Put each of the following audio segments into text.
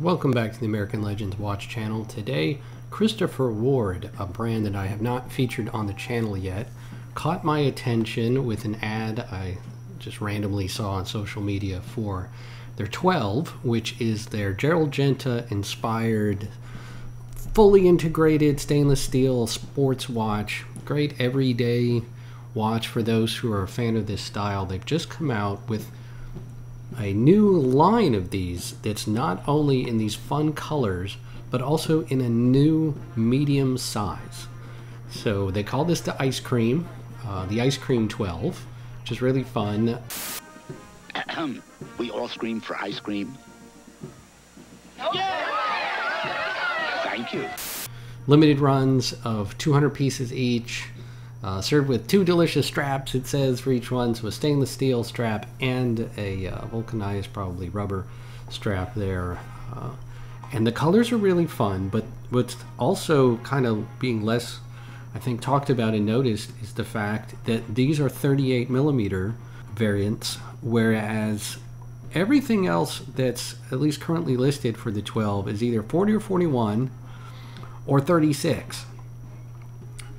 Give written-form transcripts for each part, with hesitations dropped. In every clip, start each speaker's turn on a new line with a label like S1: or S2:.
S1: Welcome back to the American Legends Watch channel. Today, Christopher Ward, a brand that I have not featured on the channel yet, caught my attention with an ad I just randomly saw on social media for their 12, which is their Gerald Genta inspired, fully integrated stainless steel sports watch. Great everyday watch for those who are a fan of this style. They've just come out with a new line of these that's not only in these fun colors but also in a new medium size. So they call this the ice cream 12, which is really fun.
S2: We all scream for ice cream. Thank you.
S1: Limited runs of 200 pieces each, served with 2 delicious straps, it says, for each one. So a stainless steel strap and a vulcanized, probably rubber strap there. And the colors are really fun, but what's also kind of being less, I think, talked about and noticed is the fact that these are 38 millimeter variants, whereas everything else that's at least currently listed for the 12 is either 40 or 41 or 36.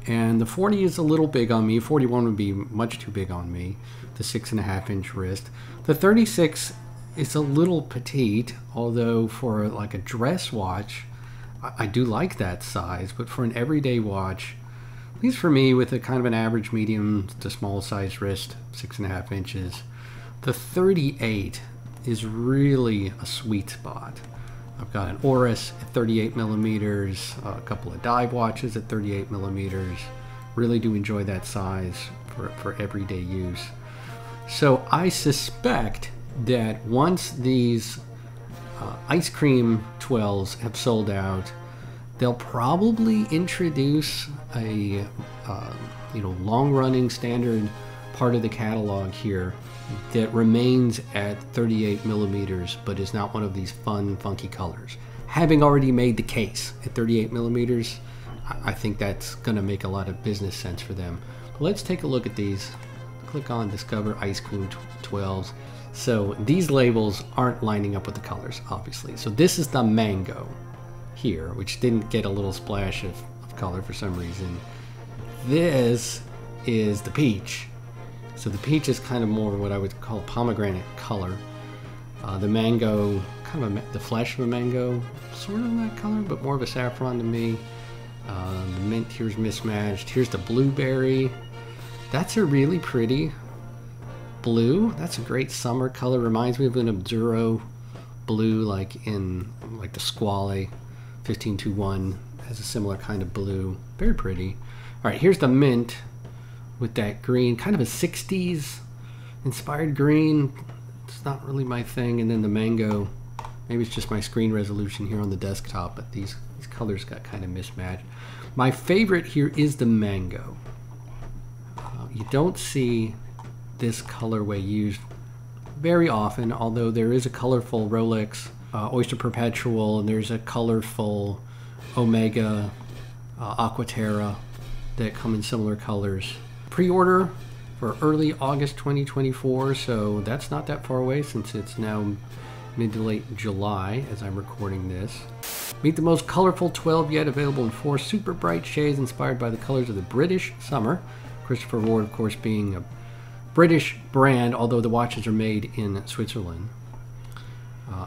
S1: And the 40 is a little big on me. 41 would be much too big on me, the 6.5-inch wrist. The 36 is a little petite, although for like a dress watch, I do like that size. But for an everyday watch, at least for me, with a kind of an average medium to small size wrist, 6.5 inches, the 38 is really a sweet spot. I've got an Oris at 38 millimeters, a couple of dive watches at 38 millimeters. Really do enjoy that size for everyday use. So I suspect that once these ice cream 12s have sold out, they'll probably introduce a long-running standard part of the catalog here that remains at 38 millimeters, but is not one of these fun, funky colors. Having already made the case at 38 millimeters, I think that's going to make a lot of business sense for them. Let's take a look at these. Click on Discover Ice Cream 12s. So these labels aren't lining up with the colors, obviously. So this is the mango here, which didn't get a little splash of color for some reason. This is the peach. So the peach is kind of more what I would call a pomegranate color. The mango, kind of the flesh of a mango, sort of that color, but more of a saffron to me. The mint here's mismatched. Here's the blueberry. That's a really pretty blue. That's a great summer color. Reminds me of an Obscuro blue, like the Squale 1521 has a similar kind of blue. Very pretty. All right, here's the mint with that green, kind of a 60s inspired green. It's not really my thing. And then the mango, maybe it's just my screen resolution here on the desktop, but these colors got kind of mismatched. My favorite here is the mango. You don't see this colorway used very often, although there is a colorful Rolex Oyster Perpetual, and there's a colorful Omega Aquaterra that come in similar colors. Pre-order for early August 2024, so that's not that far away since it's now mid to late July as I'm recording this. Meet the most colorful 12 yet, available in 4 super bright shades inspired by the colors of the British summer. Christopher Ward, of course, being a British brand, although the watches are made in Switzerland.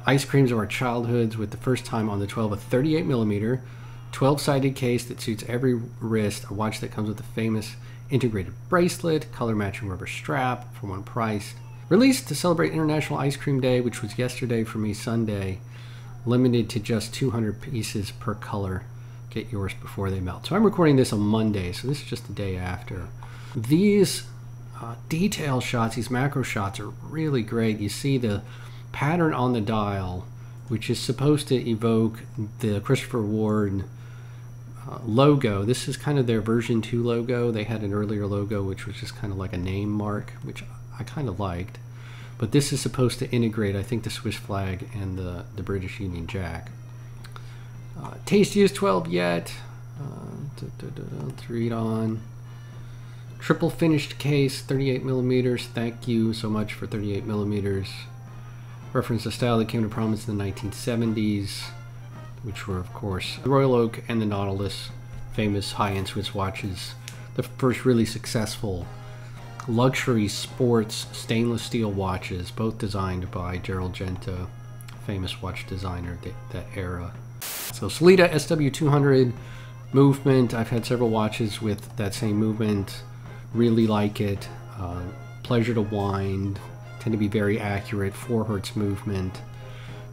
S1: Ice creams of our childhoods, with the first time on the 12 a 38 millimeter 12-sided case that suits every wrist, a watch that comes with the famous integrated bracelet, color matching rubber strap for one price. Released to celebrate International Ice Cream Day, which was yesterday for me, Sunday. Limited to just 200 pieces per color. Get yours before they melt. So I'm recording this on Monday, so this is just the day after. These detail shots, these macro shots, are really great. You see the pattern on the dial, which is supposed to evoke the Christopher Ward logo. This is kind of their version 2 logo. They had an earlier logo which was just kind of like a name mark, which I kind of liked. But this is supposed to integrate, I think, the Swiss flag and the British Union Jack. Tastiest 12 yet. Let's read on. Triple finished case, 38 millimeters. Thank you so much for 38 millimeters. reference a style that came to prominence in the 1970s, which were, of course, the Royal Oak and the Nautilus, famous high-end Swiss watches. The first really successful luxury sports stainless steel watches, both designed by Gerald Genta, famous watch designer that era. So Sellita SW200 movement. I've had several watches with that same movement. Really like it. Pleasure to wind. Tend to be very accurate. 4 hertz movement.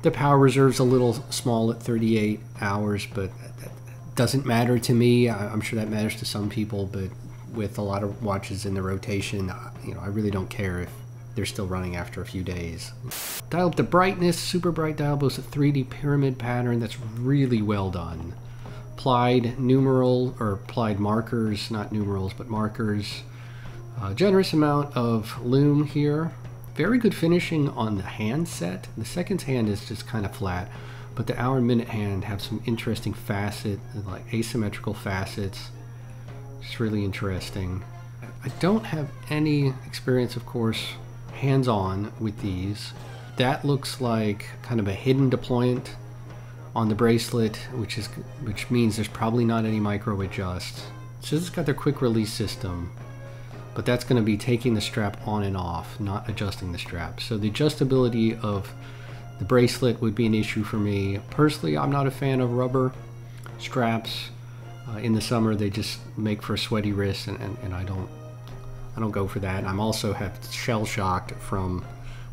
S1: The power reserve's a little small at 38 hours, but that doesn't matter to me. I'm sure that matters to some people, but with a lot of watches in the rotation, you know, I really don't care if they're still running after a few days. Dial up the brightness. Super bright dial boasts a 3D pyramid pattern that's really well done. Applied markers, not numerals, but markers. Generous amount of lume here. Very good finishing on the hand set. The seconds hand is just kind of flat, but the hour and minute hand have some interesting like asymmetrical facets. It's really interesting. I don't have any experience, of course, hands-on with these. That looks like kind of a hidden deployant on the bracelet, which means there's probably not any micro adjust. So it's got their quick release system, but that's going to be taking the strap on and off, not adjusting the strap. So the adjustability of the bracelet would be an issue for me. Personally, I'm not a fan of rubber straps. In the summer, they just make for a sweaty wrist, and I don't go for that. And I'm also have shell shocked from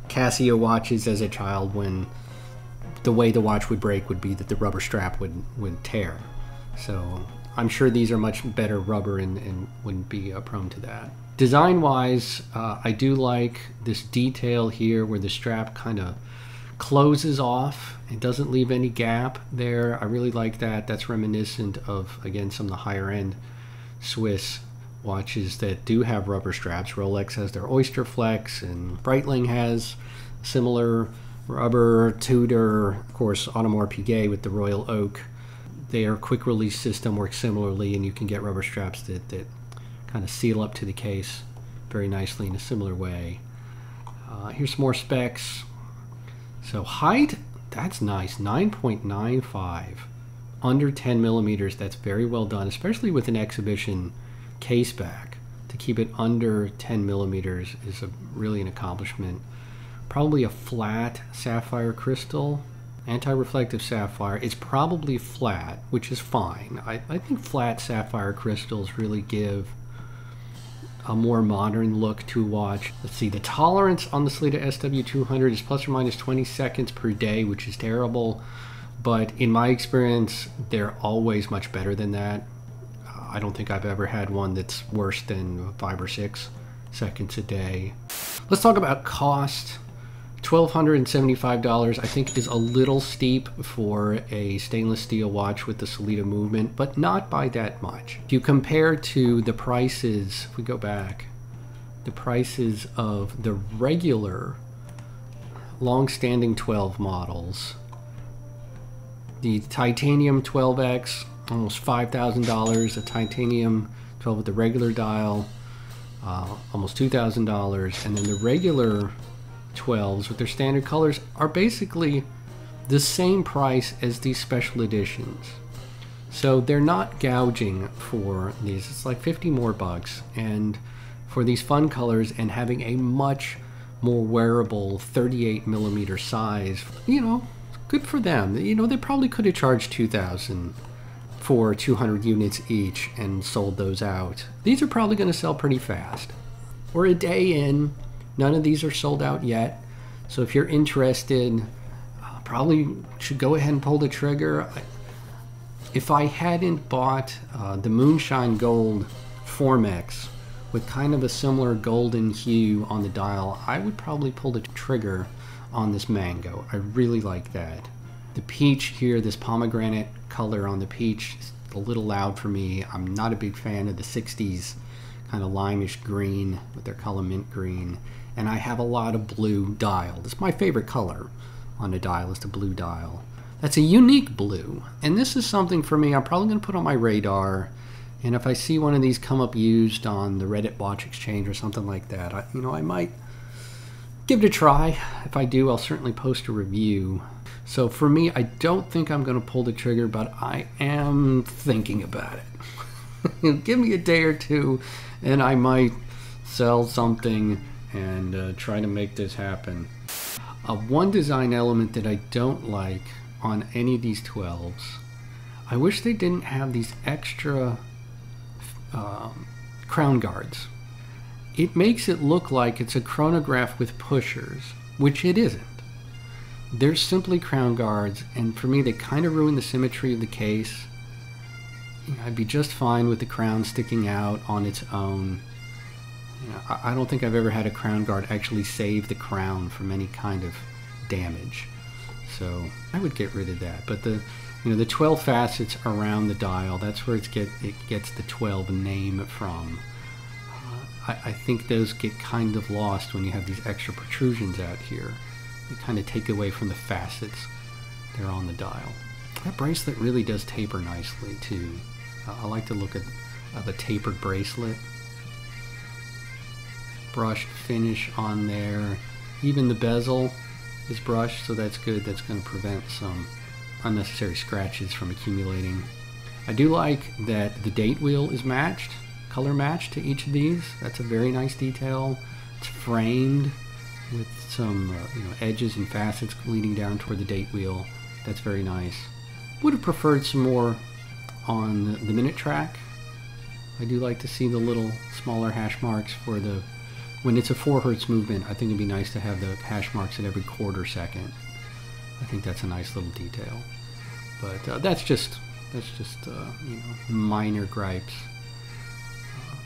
S1: Casio watches as a child, when the way the watch would break would be that the rubber strap would tear. So I'm sure these are much better rubber and wouldn't be prone to that. Design wise, I do like this detail here where the strap kind of closes off. It doesn't leave any gap there. I really like that. That's reminiscent of, again, some of the higher end Swiss watches that do have rubber straps. Rolex has their Oyster Flex, and Breitling has similar rubber. Tudor, of course, Audemars Piguet with the Royal Oak. Their quick release system works similarly, and you can get rubber straps that kind of seal up to the case very nicely in a similar way. Here's some more specs. So height, that's nice, 9.95, under 10 millimeters. That's very well done, especially with an exhibition case back. To keep it under 10 millimeters is really an accomplishment. Probably a flat sapphire crystal, anti-reflective sapphire. It's probably flat, which is fine. I think flat sapphire crystals really give a more modern look to a watch. Let's see, the tolerance on the Sellita SW200 is plus or minus 20 seconds per day, which is terrible, but in my experience, they're always much better than that. I don't think I've ever had one that's worse than 5 or 6 seconds a day. Let's talk about cost. $1,275 I think is a little steep for a stainless steel watch with the Sellita movement, but not by that much. If you compare to the prices, if we go back, the prices of the regular long-standing 12 models, the titanium 12X, almost $5,000, the titanium 12 with the regular dial, almost $2,000, and then the regular 12s with their standard colors are basically the same price as these special editions. So they're not gouging for these. It's like 50 more bucks, and for these fun colors and having a much more wearable 38 millimeter size, you know, good for them. You know, they probably could have charged $2,000 for 200 units each and sold those out. These are probably going to sell pretty fast. We're a day in. None of these are sold out yet, so if you're interested, probably should go ahead and pull the trigger. If I hadn't bought the Moonshine Gold Formex with kind of a similar golden hue on the dial, I would probably pull the trigger on this Mango. I really like that. The peach here, this pomegranate color on the peach, is a little loud for me. I'm not a big fan of the 60s kind of limeish green with their color mint green. And I have a lot of blue dial. It's my favorite color on a dial, is the blue dial. That's a unique blue. And this is something for me I'm probably going to put on my radar. And if I see one of these come up used on the Reddit Watch Exchange or something like that, I might give it a try. If I do, I'll certainly post a review. So for me, I don't think I'm going to pull the trigger, but I am thinking about it. Give me a day or two, and I might sell something and try to make this happen. One design element that I don't like on any of these 12s, I wish they didn't have these extra crown guards. It makes it look like it's a chronograph with pushers, which it isn't. They're simply crown guards, and for me they kind of ruin the symmetry of the case. I'd be just fine with the crown sticking out on its own. I don't think I've ever had a crown guard actually save the crown from any kind of damage. So I would get rid of that. But the 12 facets around the dial, that's where it gets the 12 name from. I think those get kind of lost when you have these extra protrusions out here. They kind of take away from the facets that are on the dial. That bracelet really does taper nicely too. I like the look of a tapered bracelet. Brushed finish on there. Even the bezel is brushed, so that's good. That's going to prevent some unnecessary scratches from accumulating. I do like that the date wheel is matched, color matched to each of these. That's a very nice detail. It's framed with some edges and facets leading down toward the date wheel. That's very nice. Would have preferred some more on the minute track. I do like to see the little smaller hash marks for when it's a 4 Hertz movement. I think it'd be nice to have the hash marks at every quarter second. I think that's a nice little detail. But that's just minor gripes.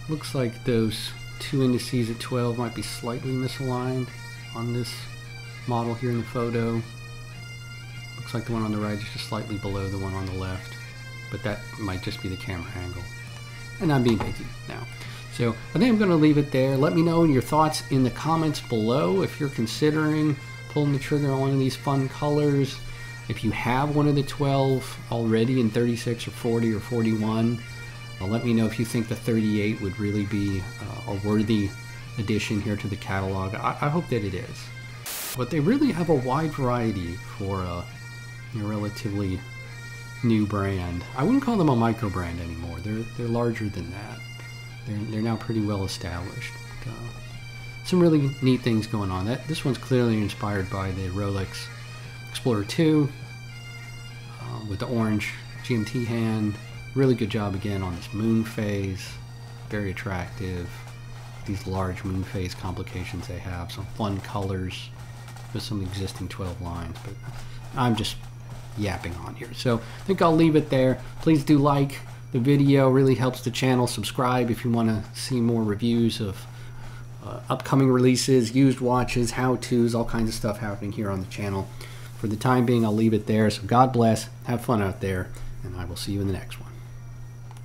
S1: Looks like those 2 indices at 12 might be slightly misaligned on this model here in the photo. Looks like the one on the right is just slightly below the one on the left, but that might just be the camera angle. And I'm being picky now. So I think I'm going to leave it there. Let me know your thoughts in the comments below if you're considering pulling the trigger on one of these fun colors. If you have one of the 12 already in 36 or 40 or 41, let me know if you think the 38 would really be a worthy addition here to the catalog. I hope that it is. But they really have a wide variety for a relatively new brand. I wouldn't call them a micro brand anymore. They're larger than that. They're now pretty well established. Some really neat things going on. This one's clearly inspired by the Rolex Explorer 2 with the orange GMT hand. Really good job again on this moon phase. Very attractive. These large moon phase complications they have. Some fun colors with some existing 12 lines. But I'm just yapping on here. So I think I'll leave it there. Please do like the video. Really helps the channel. Subscribe if you want to see more reviews of upcoming releases, used watches, how-tos, all kinds of stuff happening here on the channel. For the time being, I'll leave it there. So God bless. Have fun out there. And I will see you in the next one.